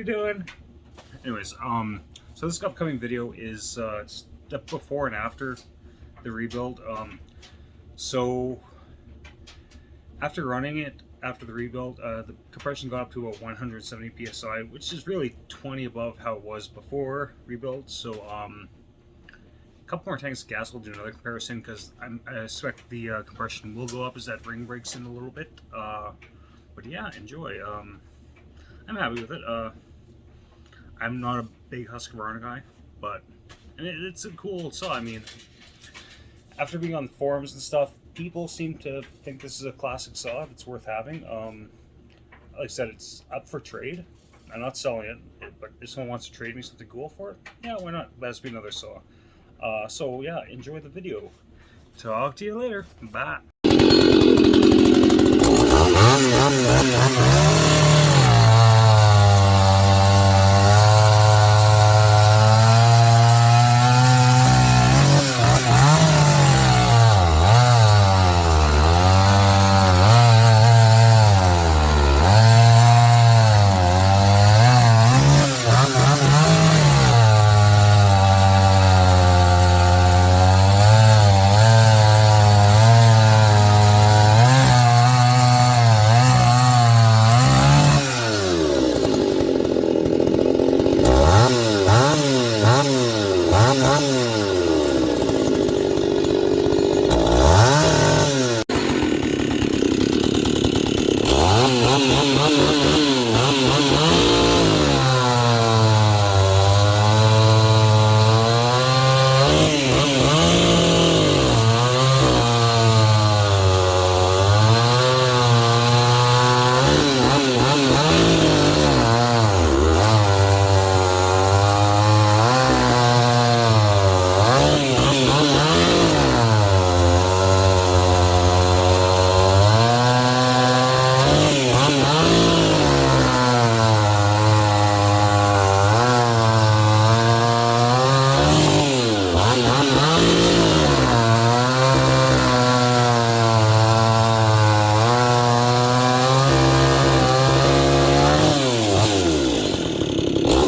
you doing? Anyways, so this upcoming video is the before and after the rebuild. So after running it after the rebuild, the compression got up to a 170 psi, which is really 20 above how it was before rebuild. So a couple more tanks of gas will do another comparison, because I expect the compression will go up as that ring breaks in a little bit. But yeah, enjoy. I'm happy with it. I'm not a big husqvarna guy, but it's a cool saw. I mean, after being on the forums and stuff, people seem to think this is a classic saw. It's worth having. Like I said, it's up for trade. I'm not selling it, but if someone wants to trade me something cool for it, yeah, why not? That's be another saw. So yeah, enjoy the video. Talk to you later. Bye. Mom.